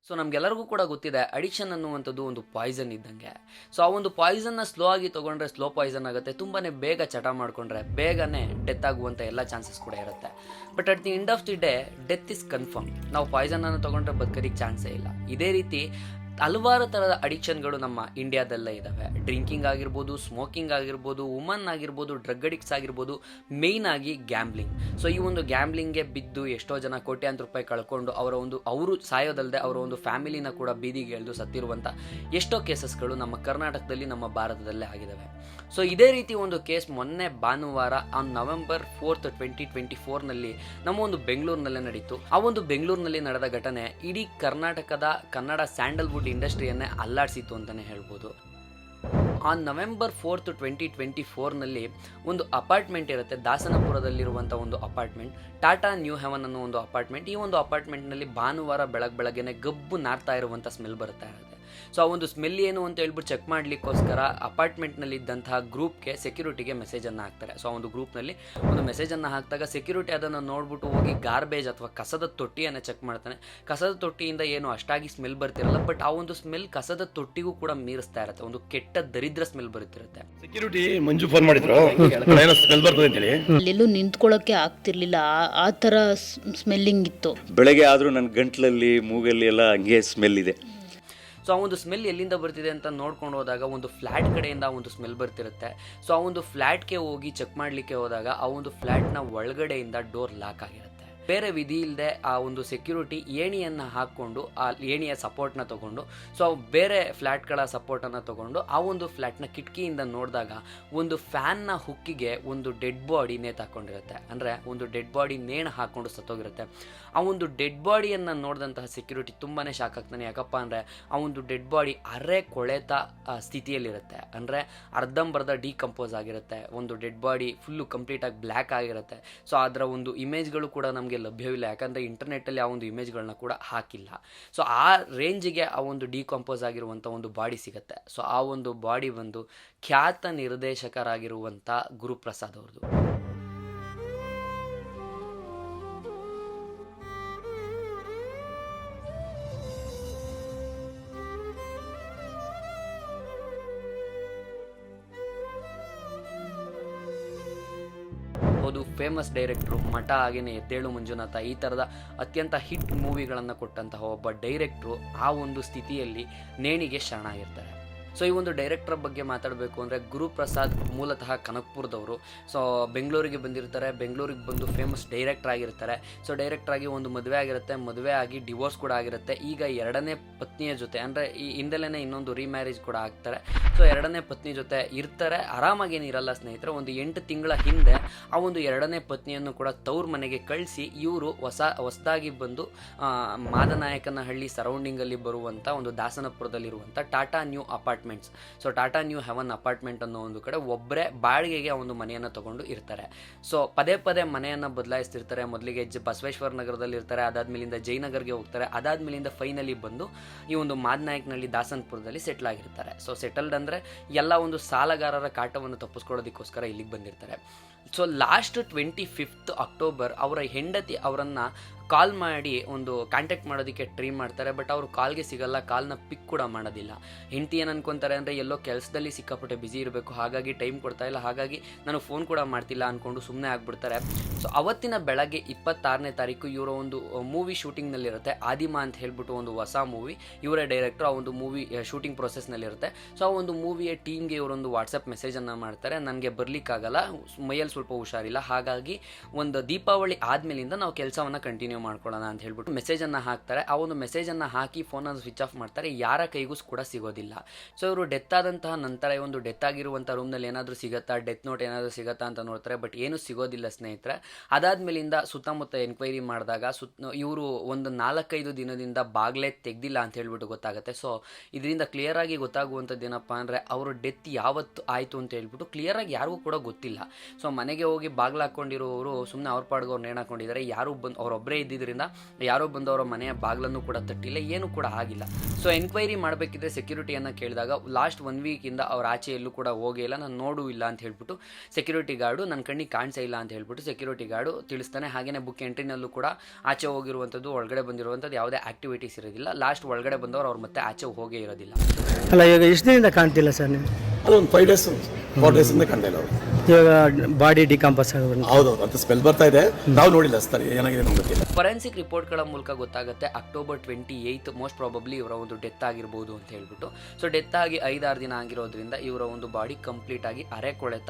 So ನಮಗೆಲ್ಲರಿಗೂ ಕೂಡ ಗೊತ್ತಿದೆ ಅಡಿಕ್ಷನ್ ಅನ್ನುವಂಥದ್ದು ಒಂದು ಪಾಯ್ಸನ್ ಇದ್ದಂಗೆ. ಸೊ ಆ ಒಂದು ಪಾಯ್ಸನ್ನ ಸ್ಲೋ ಆಗಿ ತೊಗೊಂಡ್ರೆ ಸ್ಲೋ ಪಾಯ್ಸನ್ ಆಗುತ್ತೆ, ತುಂಬಾ ಬೇಗ ಚಟ ಮಾಡಿಕೊಂಡ್ರೆ ಬೇಗನೆ ಡೆತ್ ಆಗುವಂಥ ಎಲ್ಲ ಚಾನ್ಸಸ್ ಕೂಡ ಇರುತ್ತೆ. But at the end of the day death is confirm. ನಾವು ಪಾಯ್ಸನನ್ನು ತೊಗೊಂಡ್ರೆ ಬದುಕೋದಕ್ಕೆ ಚಾನ್ಸೇ ಇಲ್ಲ. ಇದೇ ರೀತಿ ಹಲವಾರು ಥರದ ಅಡಿಕ್ಷನ್ಗಳು ನಮ್ಮ ಇಂಡಿಯಾದಲ್ಲೇ ಇದ್ದಾವೆ. ಡ್ರಿಂಕಿಂಗ್ ಆಗಿರ್ಬೋದು, ಸ್ಮೋಕಿಂಗ್ ಆಗಿರ್ಬೋದು, ವುಮನ್ ಆಗಿರ್ಬೋದು, ಡ್ರಗ್ ಅಡಿಕ್ಟ್ಸ್ ಆಗಿರ್ಬೋದು, ಮೇಯ್ನ್ ಆಗಿ ಗ್ಯಾಮ್ಲಿಂಗ್. ಸೊ ಈ ಒಂದು ಗ್ಯಾಮ್ಲಿಂಗ್ಗೆ ಬಿದ್ದು ಎಷ್ಟೋ ಜನ ಕೋಟ್ಯಾಂತರ ರೂಪಾಯಿ ಕಳ್ಕೊಂಡು ಅವರು ಸಾಯೋದಲ್ಲದೆ ಅವರ ಒಂದು ಫ್ಯಾಮಿಲಿನ ಕೂಡ ಬೀದಿಗೆ ಎಳೆದು ಸತ್ತಿರುವಂಥ ಎಷ್ಟೋ ಕೇಸಸ್ಗಳು ನಮ್ಮ ಕರ್ನಾಟಕದಲ್ಲಿ, ನಮ್ಮ ಭಾರತದಲ್ಲೇ ಆಗಿದ್ದಾವೆ. ಸೊ ಇದೇ ರೀತಿ ಒಂದು ಕೇಸ್ ಮೊನ್ನೆ ಭಾನುವಾರ ನವೆಂಬರ್ 4, 2024 ನಮ್ಮ ಒಂದು ಬೆಂಗಳೂರಿನಲ್ಲೇ ನಡೀತು. ಆ ಒಂದು ಬೆಂಗಳೂರಿನಲ್ಲಿ ನಡೆದ ಘಟನೆ ಇಡೀ ಕರ್ನಾಟಕದ ಕನ್ನಡ ಸ್ಯಾಂಡಲ್ವುಡ್ ಇಂಡಸ್ಟ್ರಿಯನ್ನೇ ಅಲ್ಲಾಡಿಸಿತು ಅಂತಲೇ ಹೇಳ್ಬೋದು. ನವೆಂಬರ್ 4, 2024 ಒಂದು ಅಪಾರ್ಟ್ಮೆಂಟ್ ಇರುತ್ತೆ, ದಾಸನಪುರದಲ್ಲಿರುವಂಥ ಒಂದು ಅಪಾರ್ಟ್ಮೆಂಟ್, ಟಾಟಾ ನ್ಯೂ ಹೆವನ್ ಅನ್ನೋ ಒಂದು ಅಪಾರ್ಟ್ಮೆಂಟ್. ಈ ಒಂದು ಅಪಾರ್ಟ್ಮೆಂಟ್ನಲ್ಲಿ ಭಾನುವಾರ ಬೆಳಗ್ಗೆನೆ ಗಬ್ಬು ನಾರ್ತಾ ಇರುವಂಥ ಸ್ಮೆಲ್ ಬರ್ತಾ ಇರುತ್ತೆ. ಸೊ ಆ ಒಂದು ಸ್ಮೆಲ್ ಏನು ಅಂತ ಹೇಳ್ಬಿಟ್ಟು ಚೆಕ್ ಮಾಡಲಿಕ್ಕೋಸ್ಕರ ಅಪಾರ್ಟ್ಮೆಂಟ್ನಲ್ಲಿ ಇದ್ದಂತಹ ಗ್ರೂಪ್ಗೆ ಸೆಕ್ಯೂರಿಟಿಗೆ ಮೆಸೇಜನ್ನು ಹಾಕ್ತಾರೆ. ಸೊ ಆ ಒಂದು ಗ್ರೂಪ್ನಲ್ಲಿ ಒಂದು ಮೆಸೇಜನ್ನು ಹಾಕಿದಾಗ ಸೆಕ್ಯೂರಿಟಿ ಅದನ್ನು ನೋಡ್ಬಿಟ್ಟು ಹೋಗಿ ಗಾರ್ಬೇಜ್ ಅಥವಾ ಕಸದ ತೊಟ್ಟಿಯನ್ನು ಚೆಕ್ ಮಾಡ್ತಾನೆ. ಕಸದ ತೊಟ್ಟಿಯಿಂದ ಏನು ಅಷ್ಟಾಗಿ ಸ್ಮೆಲ್ ಬರ್ತಿರಲ್ಲ, ಬಟ್ ಆ ಒಂದು ಸ್ಮೆಲ್ ಕಸದ ತೊಟ್ಟಿಗೂ ಕೂಡ ಮೀರಿಸ್ತಾ ಇರುತ್ತೆ. ಒಂದು ಕೆಟ್ಟ ದರಿದ್ರ ಸ್ಮೆಲ್ ಬರುತ್ತಿರುತ್ತೆ. ಸೆಕ್ಯೂರಿಟಿ ಮಂಜು ಫೋನ್ ಮಾಡಿದ್ರು, ಸ್ಮೆಲ್ ಬರ್ತದೆ ಅಂತೇಳಿ ಅಲ್ಲೆಲ್ಲೂ ನಿಂತ್ಕೊಳ್ಳೋಕೆ ಆಗ್ತಿರ್ಲಿಲ್ಲ, ಆ ಥರ ಸ್ಮೆಲ್ಲಿಂಗ್ ಇತ್ತು. ಬೆಳಗ್ಗೆ ಆದರೂ ನನ್ನ ಗಂಟ್ಲಲ್ಲಿ ಮೂಗಲ್ಲಿ ಎಲ್ಲ ಹಂಗೆ ಸ್ಮೆಲ್ ಇದೆ. ಸೊ ಆ ಒಂದು ಸ್ಮೆಲ್ ಎಲ್ಲಿಂದ ಬರ್ತಿದೆ ಅಂತ ನೋಡ್ಕೊಂಡು ಹೋದಾಗ ಒಂದು ಫ್ಲ್ಯಾಟ್ ಕಡೆಯಿಂದ ಆ ಒಂದು ಸ್ಮೆಲ್ ಬರ್ತಿರುತ್ತೆ. ಸೊ ಆ ಒಂದು ಫ್ಲ್ಯಾಟ್ಗೆ ಹೋಗಿ ಚೆಕ್ ಮಾಡಲಿಕ್ಕೆ ಹೋದಾಗ ಆ ಒಂದು ಫ್ಲ್ಯಾಟ್ನ ಒಳಗಡೆಯಿಂದ ಡೋರ್ ಲಾಕ್ ಆಗಿರುತ್ತೆ. ಬೇರೆ ವಿಧಿ ಇಲ್ಲದೆ ಆ ಒಂದು ಸೆಕ್ಯೂರಿಟಿ ಏಣಿಯನ್ನು ಹಾಕ್ಕೊಂಡು ಆ ಏಣಿಯ ಸಪೋರ್ಟ್ನ ತೊಗೊಂಡು, ಸೊ ಬೇರೆ ಫ್ಲ್ಯಾಟ್ಗಳ ಸಪೋರ್ಟನ್ನು ತೊಗೊಂಡು ಆ ಒಂದು ಫ್ಲ್ಯಾಟ್ನ ಕಿಟಕಿಯಿಂದ ನೋಡಿದಾಗ ಒಂದು ಫ್ಯಾನ್ನ ಹುಕ್ಕಿಗೆ ಒಂದು ಡೆಡ್ ಬಾಡಿ ನೇತಾಕೊಂಡಿರುತ್ತೆ. ಅಂದರೆ ಒಂದು ಡೆಡ್ ಬಾಡಿ ನೇಣು ಹಾಕ್ಕೊಂಡು ಸತ್ತೋಗಿರುತ್ತೆ. ಆ ಒಂದು ಡೆಡ್ ಬಾಡಿಯನ್ನು ನೋಡಿದಂತಹ ಸೆಕ್ಯೂರಿಟಿ ತುಂಬಾ ಶಾಕ್ ಆಗ್ತಾನೆ. ಯಾಕಪ್ಪ ಅಂದರೆ ಆ ಒಂದು ಡೆಡ್ ಬಾಡಿ ಅರೆ ಕೊಳೆತ ಸ್ಥಿತಿಯಲ್ಲಿರುತ್ತೆ. ಅಂದರೆ ಅರ್ಧಂಬರ್ಧ ಡಿಕಂಪೋಸ್ ಆಗಿರುತ್ತೆ. ಒಂದು ಡೆಡ್ ಬಾಡಿ ಫುಲ್ಲು ಕಂಪ್ಲೀಟಾಗಿ ಬ್ಲ್ಯಾಕ್ ಆಗಿರುತ್ತೆ. ಸೊ ಅದರ ಒಂದು ಇಮೇಜ್ಗಳು ಕೂಡ ನಮಗೆ ಲಭ್ಯವಿಲ್ಲ, ಯಾಕಂದರೆ ಇಂಟರ್ನೆಟ್ಟಲ್ಲಿ ಆ ಒಂದು ಇಮೇಜ್ಗಳನ್ನ ಕೂಡ ಹಾಕಿಲ್ಲ. ಸೊ ಆ ರೇಂಜಿಗೆ ಆ ಒಂದು ಡಿಕಂಪೋಸ್ ಆಗಿರುವಂಥ ಒಂದು ಬಾಡಿ ಸಿಗುತ್ತೆ. ಸೊ ಆ ಒಂದು ಬಾಡಿ ಬಂದು ಖ್ಯಾತ ನಿರ್ದೇಶಕರಾಗಿರುವಂಥ ಗುರುಪ್ರಸಾದ್ ಅವ್ರದ್ದು. ಫೇಮಸ್ ಡೈರೆಕ್ಟ್ರು, ಮಠ, ಹಾಗೆಯೇ ಎದ್ದೇಳು ಮಂಜುನಾಥ, ಈ ಥರದ ಅತ್ಯಂತ ಹಿಟ್ ಮೂವಿಗಳನ್ನು ಕೊಟ್ಟಂತಹ ಒಬ್ಬ ಡೈರೆಕ್ಟ್ರು ಆ ಒಂದು ಸ್ಥಿತಿಯಲ್ಲಿ ನೇಣಿಗೆ ಶರಣಾಗಿರ್ತಾರೆ. ಸೊ ಈ ಒಂದು ಡೈರೆಕ್ಟರ್ ಬಗ್ಗೆ ಮಾತಾಡಬೇಕು ಅಂದರೆ ಗುರುಪ್ರಸಾದ್ ಮೂಲತಃ ಕನಕ್ಪುರದವರು. ಸೊ ಬೆಂಗಳೂರಿಗೆ ಬಂದಿರ್ತಾರೆ. ಬೆಂಗಳೂರಿಗೆ ಬಂದು ಫೇಮಸ್ ಡೈರೆಕ್ಟರ್ ಆಗಿರ್ತಾರೆ. ಸೊ ಡೈರೆಕ್ಟರ್ ಆಗಿ ಒಂದು ಮದುವೆ ಆಗಿರುತ್ತೆ, ಮದುವೆ ಆಗಿ ಡಿವೋರ್ಸ್ ಕೂಡ ಆಗಿರುತ್ತೆ. ಈಗ ಎರಡನೇ ಪತ್ನಿಯ ಜೊತೆ, ಅಂದರೆ ಈ ಹಿಂದೆಲೇ ಇನ್ನೊಂದು ರೀಮ್ಯಾರೇಜ್ ಕೂಡ ಆಗ್ತಾರೆ. ಸೊ ಎರಡನೇ ಪತ್ನಿ ಜೊತೆ ಇರ್ತಾರೆ. ಆರಾಮಾಗೇನಿರಲ್ಲ ಸ್ನೇಹಿತರೆ. ಒಂದು 8 ತಿಂಗಳ ಹಿಂದೆ ಆ ಒಂದು ಎರಡನೇ ಪತ್ನಿಯನ್ನು ಕೂಡ ತವ್ರ ಮನೆಗೆ ಕಳಿಸಿ ಇವರು ಹೊಸದಾಗಿ ಬಂದು ಮಾದನಾಯಕನಹಳ್ಳಿ ಸರೌಂಡಿಂಗಲ್ಲಿ ಬರುವಂಥ ಒಂದು ದಾಸನಪುರದಲ್ಲಿರುವಂಥ Tata new apartments, so Tata new haven apartment ಅನ್ನೋ ಒಂದು ಕಡೆ ಒಬ್ಬರೇ ಬಾಡಿಗೆಗೆ ಒಂದು ಮನೆಯನ್ನು ತಗೊಂಡು ಇರ್ತಾರೆ. ಸೊ ಪದೇ ಮನೆಯನ್ನು ಬದಲಾಯಿಸ್ತಿರ್ತಾರೆ. ಮೊದಲಿಗೆ ಬಸವೇಶ್ವರ ನಗರದಲ್ಲಿ ಇರ್ತಾರೆ, ಅದಾದ್ಮೇಲಿಂದ ಜಯನಗರ್ಗೆ ಹೋಗ್ತಾರೆ, ಅದಾದ್ಮೇಲಿಂದ ಫೈನಲಿ ಬಂದು ಈ ಒಂದು ಮಾದನಾಯಕನಹಳ್ಳಿ ದಾಸನಪುರದಲ್ಲಿ ಸೆಟ್ಲ್ ಆಗಿರ್ತಾರೆ. ಸೊ ಸೆಟಲ್ಡ್ ಅಂದರೆ ಎಲ್ಲ ಒಂದು ಸಾಲಗಾರರ ಕಾಟವನ್ನು ತಪ್ಪಿಸ್ಕೊಳ್ಳೋದಕ್ಕೋಸ್ಕರ ಇಲ್ಲಿಗೆ ಬಂದಿರ್ತಾರೆ. ಸೊ ಲಾಸ್ಟ್ 25 ಅಕ್ಟೋಬರ್ ಅವರ ಹೆಂಡತಿ ಅವರನ್ನು ಕಾಲ್ ಮಾಡಿ ಒಂದು ಕಾಂಟ್ಯಾಕ್ಟ್ ಮಾಡೋದಕ್ಕೆ ಟ್ರೈ ಮಾಡ್ತಾರೆ. ಬಟ್ ಅವರು ಕಾಲ್ಗೆ ಸಿಗಲ್ಲ, ಕಾಲ್ನ ಪಿಕ್ ಕೂಡ ಮಾಡೋದಿಲ್ಲ. ಹೆಂಡತಿ ಏನು ಅನ್ಕೊತಾರೆ ಅಂದರೆ ಎಲ್ಲೋ ಕೆಲಸದಲ್ಲಿ ಸಿಕ್ಕಾಪಟ್ಟೆ ಬ್ಯುಸಿ ಇರಬೇಕು, ಹಾಗಾಗಿ ಟೈಮ್ ಕೊಡ್ತಾ ಇಲ್ಲ, ಹಾಗಾಗಿ ನಾನು ಫೋನ್ ಕೂಡ ಮಾಡ್ತಿಲ್ಲ ಅಂದ್ಕೊಂಡು ಸುಮ್ಮನೆ ಆಗ್ಬಿಡ್ತಾರೆ. ಸೊ ಅವತ್ತಿನ ಬೆಳಗ್ಗೆ 26ನೇ ತಾರೀಕು ಇವರ ಒಂದು ಮೂವಿ ಶೂಟಿಂಗ್ನಲ್ಲಿರುತ್ತೆ. ಆದಿಮಾ ಅಂತ ಹೇಳ್ಬಿಟ್ಟು ಒಂದು ಹೊಸ ಮೂವಿ, ಇವರೇ ಡೈರೆಕ್ಟ್ರು. ಆ ಒಂದು ಮೂವಿ ಶೂಟಿಂಗ್ ಪ್ರೊಸೆಸ್ನಲ್ಲಿರುತ್ತೆ. ಸೊ ಆ ಒಂದು ಮೂವಿಯ ಟೀಮ್ಗೆ ಇವರೊಂದು ವಾಟ್ಸಪ್ ಮೆಸೇಜನ್ನು ಮಾಡ್ತಾರೆ, ನನಗೆ ಬರಲಿಕ್ಕಾಗಲ್ಲ, ಮೈಯಲ್ಲಿ ಸ್ವಲ್ಪ ಹುಷಾರಿಲ್ಲ, ಹಾಗಾಗಿ ಒಂದು ದೀಪಾವಳಿ ಆದಮೇಲಿಂದ ನಾವು ಕೆಲಸವನ್ನು ಕಂಟಿನ್ಯೂ ಮಾಡ್ಕೊಳ್ಳೋಣ ಅಂತ ಹೇಳ್ಬಿಟ್ಟು ಮೆಸೇಜನ್ನು ಹಾಕ್ತಾರೆ. ಆ ಒಂದು ಮೆಸೇಜನ್ನು ಹಾಕಿ ಫೋನನ್ನು ಸ್ವಿಚ್ ಆಫ್ ಮಾಡ್ತಾರೆ. ಯಾರ ಕೈಗೂ ಕೂಡ ಸಿಗೋದಿಲ್ಲ. ಸೊ ಇವರು ಡೆತ್ ಆದಂತಹ ನಂತರ ಈ ಒಂದು ಡೆತ್ ಆಗಿರುವಂಥ ರೂಮ್ನಲ್ಲಿ ಏನಾದರೂ ಸಿಗುತ್ತಾ, ಡೆತ್ ನೋಟ್ ಏನಾದರೂ ಸಿಗುತ್ತಾ ಅಂತ ನೋಡ್ತಾರೆ. ಬಟ್ ಏನೂ ಸಿಗೋದಿಲ್ಲ ಸ್ನೇಹಿತರೆ. ಅದಾದ್ಮೇಲಿಂದ ಸುತ್ತಮುತ್ತ ಎನ್ಕ್ವೈರಿ ಮಾಡಿದಾಗ ಇವರು ಒಂದು 4-5 ದಿನದಿಂದ ಬಾಗ್ಲೇ ತೆಗ್ದಿಲ್ಲ ಅಂತ ಹೇಳ್ಬಿಟ್ಟು ಗೊತ್ತಾಗುತ್ತೆ. ಸೊ ಇದರಿಂದ ಕ್ಲಿಯರ್ ಆಗಿ ಗೊತ್ತಾಗುವಂಥದ್ದು ಏನಪ್ಪ ಅಂದರೆ ಅವರು ಡೆತ್ ಯಾವತ್ತು ಆಯಿತು ಅಂತ ಹೇಳ್ಬಿಟ್ಟು ಕ್ಲಿಯರ್ ಆಗಿ ಯಾರಿಗೂ ಕೂಡ ಗೊತ್ತಿಲ್ಲ. ಸೊ ಮನೆಗೆ ಹೋಗಿ ಬಾಗ್ಲು ಹಾಕ್ಕೊಂಡಿರೋರು ಸುಮ್ಮನೆ ಅವ್ರ ಪಾಡ್ಗೆ ಅವ್ರು ನೇಣು ಹಾಕೊಂಡಿದ್ದಾರೆ. ಯಾರು ಬಂದು ಅವರೊಬ್ಬರೇ ಇದ್ದಿದ್ದರಿಂದ ಯಾರೋ ಬಂದು ಅವರ ಮನೆಯ ಬಾಗಿಲನ್ನು ಕೂಡ ತಟ್ಟಿಲ್ಲ, ಏನು ಕೂಡ ಆಗಿಲ್ಲ. ಸೊ ಎನ್ಕ್ವೈರಿ ಮಾಡಬೇಕಿದ್ರೆ ಸೆಕ್ಯೂರಿಟಿಯನ್ನು ಕೇಳಿದಾಗ ಲಾಸ್ಟ್ 1 ವೀಕಿಂದ ಅವ್ರ ಆಚೆ ಎಲ್ಲೂ ಕೂಡ ಹೋಗೇ ಇಲ್ಲ, ನಾನು ನೋಡೂ ಇಲ್ಲ ಅಂತ ಹೇಳ್ಬಿಟ್ಟು ಸೆಕ್ಯೂರಿಟಿ ಗಾರ್ಡು ನನ್ನ ಕಣ್ಣಿಗೆ ಕಾಣಿಸೇ ಇಲ್ಲ ಅಂತ ಹೇಳ್ಬಿಟ್ಟು ಸೆಕ್ಯೂರಿಟಿ ಗಾರ್ಡು ತಿಳಿಸ್ತಾನೆ. ಹಾಗೆಯೇ ಬುಕ್ ಎಂಟ್ರಿನಲ್ಲೂ ಕೂಡ ಆಚೆ ಹೋಗಿರುವಂಥದ್ದು, ಒಳಗಡೆ ಬಂದಿರುವಂಥದ್ದು ಯಾವುದೇ ಆಕ್ಟಿವಿಟೀಸ್ ಇರೋದಿಲ್ಲ. ಲಾಸ್ಟ್ ಒಳಗಡೆ ಬಂದವರು ಅವ್ರು ಮತ್ತೆ ಆಚೆ ಹೋಗೇ ಇರೋದಿಲ್ಲ. ಅಲ್ಲ, ಇವಾಗ ಎಷ್ಟು ದಿನದಿಂದ ಕಾಣ್ತಿಲ್ಲ ಸರ್ ನೀವು? ಅದೊಂದು 5 days 4 days ಇಂದ ಕಂಡಿಲ್ಲ ಅವರು. ಇವಾಗ ಬಾಡಿ ಡಿಕಂಪೋಸ್ ಆಗೋದು. ಹೌದೌದು, ಅಂತ ಸ್ಮೆಲ್ ಬರ್ತಾ ಇದೆ. ನಾವು ನೋಡಿಲ್ಲ ಸರ್, ಏನಾಗಿದೆ ನಮ್ಗೆ ಗೊತ್ತಿಲ್ಲ. ಫೊರೆನ್ಸಿಕ್ ರಿಪೋರ್ಟ್ಗಳ ಮೂಲಕ ಗೊತ್ತಾಗುತ್ತೆ October 28 ಮೋಸ್ಟ್ ಪ್ರಾಬಬ್ಲಿ ಇವರ ಒಂದು ಡೆತ್ ಆಗಿರ್ಬೋದು ಅಂತ ಹೇಳ್ಬಿಟ್ಟು. ಸೊ ಡೆತ್ ಆಗಿ 5-6 ದಿನ ಆಗಿರೋದ್ರಿಂದ ಇವರ ಒಂದು ಬಾಡಿ ಕಂಪ್ಲೀಟ್ ಆಗಿ ಅರೆಕೊಳೆತ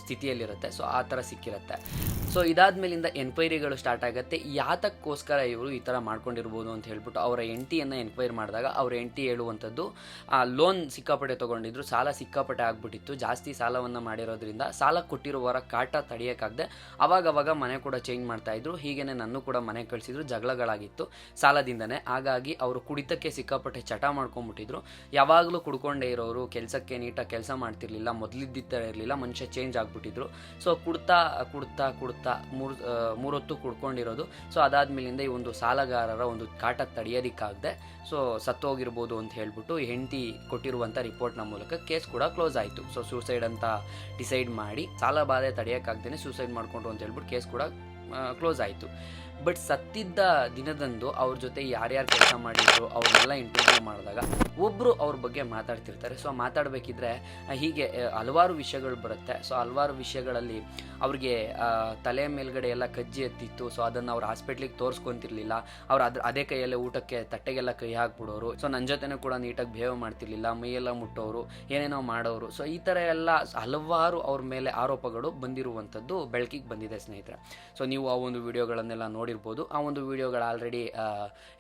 ಸ್ಥಿತಿಯಲ್ಲಿರುತ್ತೆ. ಸೊ ಆ ಥರ ಸಿಕ್ಕಿರುತ್ತೆ. ಸೊ ಇದಾದ್ಮೇಲಿಂದ ಎನ್ಕ್ವೈರಿಗಳು ಸ್ಟಾರ್ಟ್ ಆಗುತ್ತೆ. ಯಾತಕ್ಕೋಸ್ಕರ ಇವರು ಈ ಥರ ಮಾಡ್ಕೊಂಡಿರ್ಬೋದು ಅಂತ ಹೇಳ್ಬಿಟ್ಟು ಅವರ ಹೆಂಡತಿಯನ್ನು ಎನ್ಕ್ವೈರಿ ಮಾಡಿದಾಗ ಅವ್ರ ಹೆಂಡತಿ ಹೇಳುವಂಥದ್ದು ಲೋನ್ ಸಿಕ್ಕಾಪಟ್ಟೆ ತೊಗೊಂಡಿದ್ರು, ಸಾಲ ಸಿಕ್ಕಾಪಟ್ಟೆ ಆಗ್ಬಿಟ್ಟಿತ್ತು. ಜಾಸ್ತಿ ಸಾಲವನ್ನು ಮಾಡಿರೋದ್ರಿಂದ ಸಾಲ ಕೊಟ್ಟಿರುವವರ ಕಾಟ ತಡೆಯೋಕ್ಕಾಗದೆ ಅವಾಗವಾಗ ಮನೆ ಕೂಡ ಚೇಂಜ್ ಮಾಡ್ತಾಯಿದ್ರು. ಹೀಗೇನೆ ನನ್ನ ಕೂಡ ಮನೆ ಕಳಿಸಿದ್ರು, ಜಗಳಗಳಾಗಿತ್ತು ಸಾಲದಿಂದನೇ. ಹಾಗಾಗಿ ಅವರು ಕುಡಿತಕ್ಕೆ ಸಿಕ್ಕಾಪಟ್ಟೆ ಚಟ ಮಾಡ್ಕೊಂಡ್ಬಿಟ್ಟಿದ್ರು. ಯಾವಾಗಲೂ ಕುಡ್ಕೊಂಡೇ ಇರೋರು, ಕೆಲಸಕ್ಕೆ ನೀಟಾಗಿ ಕೆಲಸ ಮಾಡ್ತಿರ್ಲಿಲ್ಲ, ಮೊದಲಿದ್ದ ಇರಲಿಲ್ಲ, ಮನುಷ್ಯ ಚೇಂಜ್ ಆಗಿಬಿಟ್ಟಿದ್ರು. ಸೊ ಕುಡ್ತಾ ಮೂರೊತ್ತು ಕುಡ್ಕೊಂಡಿರೋದು. ಸೊ ಅದಾದ್ಮೇಲಿಂದ ಈ ಒಂದು ಸಾಲಗಾರರ ಒಂದು ಕಾಟ ತಡೆಯೋದಕ್ಕಾಗದೆ ಸೊ ಸತ್ತೋಗಿರ್ಬೋದು ಅಂತ ಹೇಳ್ಬಿಟ್ಟು ಹೆಂಡತಿ ಕೊಟ್ಟಿರುವಂಥ ರಿಪೋರ್ಟ್ನ ಮೂಲಕ ಕೇಸ್ ಕೂಡ ಕ್ಲೋಸ್ ಆಯಿತು. ಸೊ ಸೂಸೈಡ್ ಅಂತ ಡಿಸೈಡ್ ಮಾಡಿ ಸಾಲ ಬಾಧೆ ತಡೆಯೋಕ್ಕಾಗ್ದೇ ಸೂಸೈಡ್ ಮಾಡಿಕೊಂಡ್ರು ಅಂತ ಹೇಳ್ಬಿಟ್ಟು ಕೇಸ್ ಕೂಡ ಕ್ಲೋಸ್ ಆಯಿತು. ಬಟ್ ಸತ್ತಿದ್ದ ದಿನದಂದು ಅವ್ರ ಜೊತೆ ಯಾರ್ಯಾರು ಕೆಲಸ ಮಾಡಿದ್ರು ಅವ್ರನ್ನೆಲ್ಲ ಇಂಟರ್ವ್ಯೂ ಮಾಡಿದಾಗ ಒಬ್ಬರು ಅವ್ರ ಬಗ್ಗೆ ಮಾತಾಡ್ತಿರ್ತಾರೆ. ಸೊ ಮಾತಾಡಬೇಕಿದ್ರೆ ಹೀಗೆ ಹಲವಾರು ವಿಷಯಗಳು ಬರುತ್ತೆ. ಸೊ ಹಲವಾರು ವಿಷಯಗಳಲ್ಲಿ ಅವ್ರಿಗೆ ತಲೆ ಮೇಲ್ಗಡೆ ಎಲ್ಲ ಕಜ್ಜಿ ಎತ್ತಿತ್ತು. ಸೊ ಅದನ್ನು ಅವ್ರು ಹಾಸ್ಪಿಟ್ಲಿಗೆ ತೋರಿಸ್ಕೊತಿರ್ಲಿಲ್ಲ. ಅವ್ರು ಅದೇ ಕೈಯಲ್ಲೇ ಊಟಕ್ಕೆ ತಟ್ಟೆಗೆಲ್ಲ ಕೈ ಹಾಕ್ಬಿಡೋರು. ಸೊ ನನ್ನ ಜೊತೆನೂ ಕೂಡ ನೀಟಾಗಿ ಬಿಹೇವ್ ಮಾಡ್ತಿರ್ಲಿಲ್ಲ, ಮೈಯೆಲ್ಲ ಮುಟ್ಟೋರು, ಏನೇನೋ ಮಾಡೋರು. ಸೊ ಈ ಥರ ಎಲ್ಲ ಹಲವಾರು ಅವ್ರ ಮೇಲೆ ಆರೋಪಗಳು ಬಂದಿರುವಂಥದ್ದು ಬೆಳಕಿಗೆ ಬಂದಿದೆ ಸ್ನೇಹಿತರೆ. ಸೊ ನೀವು ಆ ಒಂದು ವಿಡಿಯೋಗಳನ್ನೆಲ್ಲ ನೋಡಿರ್ಬೋದು. ಆ ಒಂದು ವಿಡಿಯೋಗಳು ಆಲ್ರೆಡಿ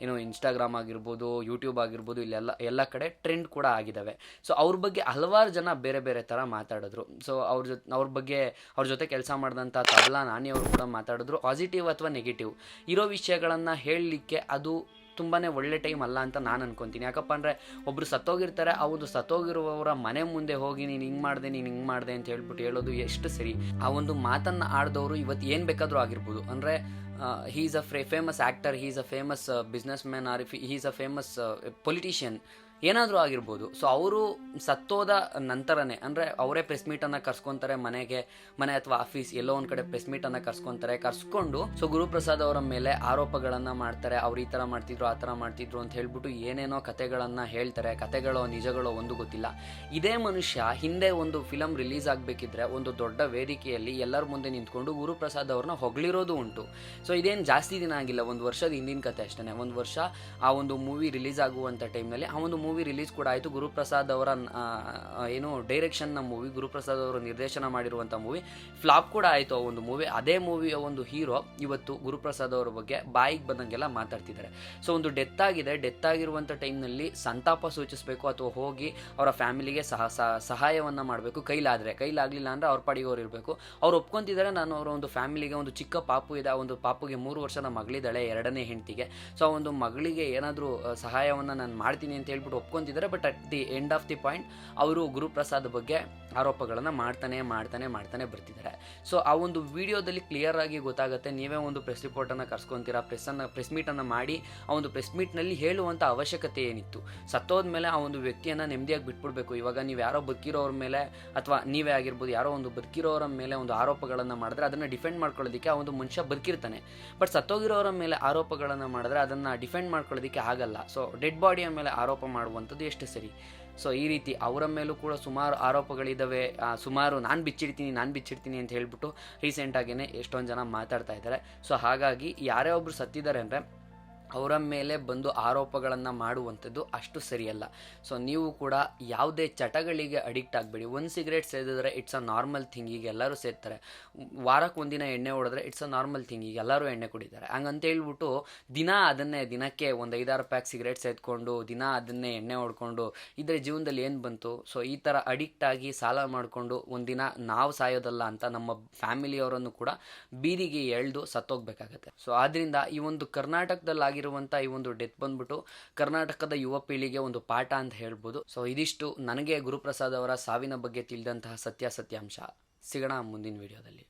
ಏನು ಇನ್ಸ್ಟಾಗ್ರಾಮ್ ಆಗಿರ್ಬೋದು, ಯೂಟ್ಯೂಬ್ ಆಗಿರ್ಬೋದು, ಎಲ್ಲ ಕಡೆ ಟ್ರೆಂಡ್ ಕೂಡ ಆಗಿದ್ದಾವೆ. ಸೊ ಅವ್ರ ಬಗ್ಗೆ ಹಲವಾರು ಜನ ಬೇರೆ ಬೇರೆ ಥರ ಮಾತಾಡಿದ್ರು. ಸೊ ಅವ್ರ ಜೊತೆ ಕೆಲಸ ಮಾಡಿದಂಥ ತಬಲಾ ನಾನಿ ಅವರು ಕೂಡ ಮಾತಾಡಿದ್ರು. ಪಾಸಿಟಿವ್ ಅಥವಾ ನೆಗೆಟಿವ್ ಇರೋ ವಿಷಯಗಳನ್ನು ಹೇಳಲಿಕ್ಕೆ ಅದು ತುಂಬಾ ಒಳ್ಳೆ ಟೈಮ್ ಅಲ್ಲ ಅಂತ ನಾನು ಅನ್ಕೊತೀನಿ. ಯಾಕಪ್ಪ ಅಂದರೆ ಒಬ್ಬರು ಸತ್ತೋಗಿರ್ತಾರೆ, ಆ ಒಂದು ಸತ್ತೋಗಿರುವವರ ಮನೆ ಮುಂದೆ ಹೋಗಿ ನೀನು ಹಿಂಗೆ ಮಾಡಿದೆ ಅಂತ ಹೇಳ್ಬಿಟ್ಟು ಹೇಳೋದು ಎಷ್ಟು ಸರಿ? ಆ ಒಂದು ಮಾತನ್ನು ಆಡಿದವರು ಇವತ್ತು ಏನು ಬೇಕಾದರೂ ಆಗಿರ್ಬೋದು. ಅಂದರೆ he is a famous actor, he is a famous businessman, or if he is a famous politician, ಏನಾದರೂ ಆಗಿರ್ಬೋದು. ಸೊ ಅವರು ಸತ್ತೋದ ನಂತರನೇ ಅಂದರೆ ಅವರೇ ಪ್ರೆಸ್ ಮೀಟನ್ನು ಕರ್ಸ್ಕೊತಾರೆ, ಮನೆ ಅಥವಾ ಆಫೀಸ್ ಎಲ್ಲೋ ಒಂದು ಕಡೆ ಪ್ರೆಸ್ ಮೀಟನ್ನು ಕರ್ಸ್ಕೊಂಡು ಸೊ ಗುರುಪ್ರಸಾದ್ ಅವರ ಮೇಲೆ ಆರೋಪಗಳನ್ನು ಮಾಡ್ತಾರೆ. ಅವ್ರು ಈ ಥರ ಮಾಡ್ತಿದ್ರು, ಆ ಥರ ಮಾಡ್ತಿದ್ರು ಅಂತ ಹೇಳ್ಬಿಟ್ಟು ಏನೇನೋ ಕತೆಗಳನ್ನು ಹೇಳ್ತಾರೆ. ಕತೆಗಳೋ ನಿಜಗಳೋ ಒಂದು ಗೊತ್ತಿಲ್ಲ. ಇದೇ ಮನುಷ್ಯ ಹಿಂದೆ ಒಂದು ಫಿಲಮ್ ರಿಲೀಸ್ ಆಗಬೇಕಿದ್ರೆ ಒಂದು ದೊಡ್ಡ ವೇದಿಕೆಯಲ್ಲಿ ಎಲ್ಲರ ಮುಂದೆ ನಿಂತ್ಕೊಂಡು ಗುರುಪ್ರಸಾದ್ ಅವ್ರನ್ನ ಹೊಗಳಿರೋದು ಉಂಟು. ಸೊ ಇದೇನು ಜಾಸ್ತಿ ದಿನ ಆಗಿಲ್ಲ, 1 ವರ್ಷದ ಹಿಂದಿನ ಕತೆ ಅಷ್ಟೇ. 1 ವರ್ಷ ಆ ಒಂದು ಮೂವಿ ರಿಲೀಸ್ ಆಗುವಂಥ ಟೈಮ್ನಲ್ಲಿ ಆ ಒಂದು ಮೂವಿ ರಿಲೀಸ್ ಕೂಡ ಆಯಿತು. ಗುರುಪ್ರಸಾದ್ ಅವರ ಏನು ಡೈರೆಕ್ಷನ್ನ ಮೂವಿ, ಗುರುಪ್ರಸಾದ್ ಅವರು ನಿರ್ದೇಶನ ಮಾಡಿರುವಂಥ ಮೂವಿ ಫ್ಲಾಪ್ ಕೂಡ ಆಯಿತು ಆ ಒಂದು ಮೂವಿ. ಅದೇ ಮೂವಿಯ ಒಂದು ಹೀರೋ ಇವತ್ತು ಗುರುಪ್ರಸಾದ್ ಅವರ ಬಗ್ಗೆ ಬಾಯಿಗೆ ಬಂದಂಗೆಲ್ಲ ಮಾತಾಡ್ತಿದ್ದಾರೆ. ಸೊ ಒಂದು ಡೆತ್ ಆಗಿರುವಂಥ ಟೈಮ್ನಲ್ಲಿ ಸಂತಾಪ ಸೂಚಿಸಬೇಕು ಅಥವಾ ಹೋಗಿ ಅವರ ಫ್ಯಾಮಿಲಿಗೆ ಸಹಾಯವನ್ನು ಮಾಡಬೇಕು ಕೈಲಾಗಲಿಲ್ಲ ಅಂದರೆ ಅವ್ರ ಪಾಡಿಗೆ ಅವ್ರು ಇರಬೇಕು. ಅವ್ರು ಒಪ್ಕೊಂತಿದ್ದಾರೆ. ನಾನು ಅವರ ಒಂದು ಫ್ಯಾಮಿಲಿಗೆ ಒಂದು ಚಿಕ್ಕ ಪಾಪು ಇದೆ, ಆ ಒಂದು ಪಾಪುಗೆ 3 ವರ್ಷದ ಮಗಳಿದ್ದಾಳೆ, 2ನೇ ಹೆಂಡತಿಗೆ. ಸೊ ಆ ಒಂದು ಮಗಳಿಗೆ ಏನಾದರೂ ಸಹಾಯವನ್ನು ನಾನು ಮಾಡ್ತೀನಿ ಅಂತ ಹೇಳ್ಬಿಟ್ಟು ಒಪ್ಕೊಂತಿದ್ದಾರೆ. But at the end of the point ಅವರು ಗುರುಪ್ರಸಾದ್ ಬಗ್ಗೆ ಆರೋಪಗಳನ್ನು ಮಾಡ್ತಾನೆ ಬರ್ತಿದ್ದಾರೆ. ಸೊ ಆ ಒಂದು ವಿಡಿಯೋದಲ್ಲಿ ಕ್ಲಿಯರ್ ಆಗಿ ಗೊತ್ತಾಗುತ್ತೆ. ನೀವೇ ಒಂದು ಪ್ರೆಸ್ ರಿಪೋರ್ಟನ್ನು ಕರ್ಸ್ಕೊತೀರಾ, ಪ್ರೆಸ್ ಮೀಟನ್ನು ಮಾಡಿ ಆ ಒಂದು ಪ್ರೆಸ್ ಮೀಟ್ನಲ್ಲಿ ಹೇಳುವಂಥ ಅವಶ್ಯಕತೆ ಏನಿತ್ತು? ಸತ್ತೋದ್ಮೇಲೆ ಆ ಒಂದು ವ್ಯಕ್ತಿಯನ್ನು ನೆಮ್ಮದಿಯಾಗಿ ಬಿಟ್ಬಿಡ್ಬೇಕು. ಇವಾಗ ನೀವು ಯಾರೋ ಬದುಕಿರೋರ ಮೇಲೆ ಅಥವಾ ನೀವೇ ಆಗಿರ್ಬೋದು, ಯಾರೋ ಒಂದು ಬದುಕಿರೋರ ಮೇಲೆ ಒಂದು ಆರೋಪಗಳನ್ನು ಮಾಡಿದ್ರೆ ಅದನ್ನು ಡಿಫೆಂಡ್ ಮಾಡ್ಕೊಳ್ಳೋದಕ್ಕೆ ಆ ಒಂದು ಮನುಷ್ಯ ಬದುಕಿರ್ತಾನೆ. ಬಟ್ ಸತ್ತೋಗಿರೋರ ಮೇಲೆ ಆರೋಪಗಳನ್ನು ಮಾಡಿದ್ರೆ ಅದನ್ನು ಡಿಫೆಂಡ್ ಮಾಡ್ಕೊಳ್ಳೋದಕ್ಕೆ ಆಗಲ್ಲ. ಸೊ ಡೆಡ್ ಬಾಡಿಯ ಮೇಲೆ ಆರೋಪ ಮಾಡುವಂಥದ್ದು ಎಷ್ಟು ಸರಿ? ಸೊ ಈ ರೀತಿ ಅವರ ಮೇಲೂ ಕೂಡ ಸುಮಾರು ಆರೋಪಗಳಿದ್ದಾವೆ. ಸುಮಾರು ನಾನು ಬಿಚ್ಚಿಡ್ತೀನಿ ಅಂತ ಹೇಳ್ಬಿಟ್ಟು ರೀಸೆಂಟಾಗೇ ಎಷ್ಟೊಂದು ಜನ ಮಾತಾಡ್ತಾ ಇದ್ದಾರೆ. ಸೊ ಹಾಗಾಗಿ ಯಾರೇ ಒಬ್ಬರು ಸತ್ತಿದ್ದಾರೆ ಅಂದರೆ ಅವರ ಮೇಲೆ ಬಂದು ಆರೋಪಗಳನ್ನು ಮಾಡುವಂಥದ್ದು ಅಷ್ಟು ಸರಿಯಲ್ಲ. ಸೊ ನೀವು ಕೂಡ ಯಾವುದೇ ಚಟಗಳಿಗೆ ಅಡಿಕ್ಟ್ ಆಗಬೇಡಿ. 1 ಸಿಗರೇಟ್ ಸೇದಿದ್ರೆ ಇಟ್ಸ್ ಅ ನಾರ್ಮಲ್ ಥಿಂಗ್, ಈಗ ಎಲ್ಲರೂ ಸೇದ್ತಾರೆ. ವಾರಕ್ಕೆ 1 ದಿನ ಎಣ್ಣೆ ಹೊಡೆದ್ರೆ ಇಟ್ಸ್ ಅ ನಾರ್ಮಲ್ ಥಿಂಗ್, ಈಗ ಎಲ್ಲರೂ ಎಣ್ಣೆ ಕುಡಿತಾರೆ. ಹಂಗಂತ ಹೇಳ್ಬಿಟ್ಟು ದಿನಕ್ಕೆ ಒಂದು 5-6 ಪ್ಯಾಕ್ ಸಿಗರೇಟ್ ಸೇದ್ಕೊಂಡು ಅದನ್ನೇ ಎಣ್ಣೆ ಹೊಡ್ಕೊಂಡು ಇದ್ರೆ ಜೀವನದಲ್ಲಿ ಏನು ಬಂತು? ಸೊ ಈ ಥರ ಅಡಿಕ್ಟ್ ಆಗಿ ಸಾಲ ಮಾಡಿಕೊಂಡು ಒಂದಿನ ನಾವು ಸಾಯೋದಲ್ಲ ಅಂತ ನಮ್ಮ ಫ್ಯಾಮಿಲಿಯವರನ್ನು ಕೂಡ ಬೀದಿಗೆ ಎಳೆದು ಸತ್ತೋಗ್ಬೇಕಾಗತ್ತೆ. ಸೊ ಆದ್ದರಿಂದ ಈ ಒಂದು ಕರ್ನಾಟಕದಲ್ಲಿ ಇರುವಂಥ ಈ ಒಂದು ಡೆತ್ ಬಂದ್ಬಿಟ್ಟು ಕರ್ನಾಟಕದ ಯುವ ಪೀಳಿಗೆ ಒಂದು ಪಾಠ ಅಂತ ಹೇಳ್ಬೋದು. ಸೊ ಇದಿಷ್ಟು ನನಗೆ ಗುರುಪ್ರಸಾದ್ ಅವರ ಸಾವಿನ ಬಗ್ಗೆ ತಿಳಿದಂತಹ ಸತ್ಯಾಂಶ. ಸಿಗೋಣ ಮುಂದಿನ ವಿಡಿಯೋದಲ್ಲಿ.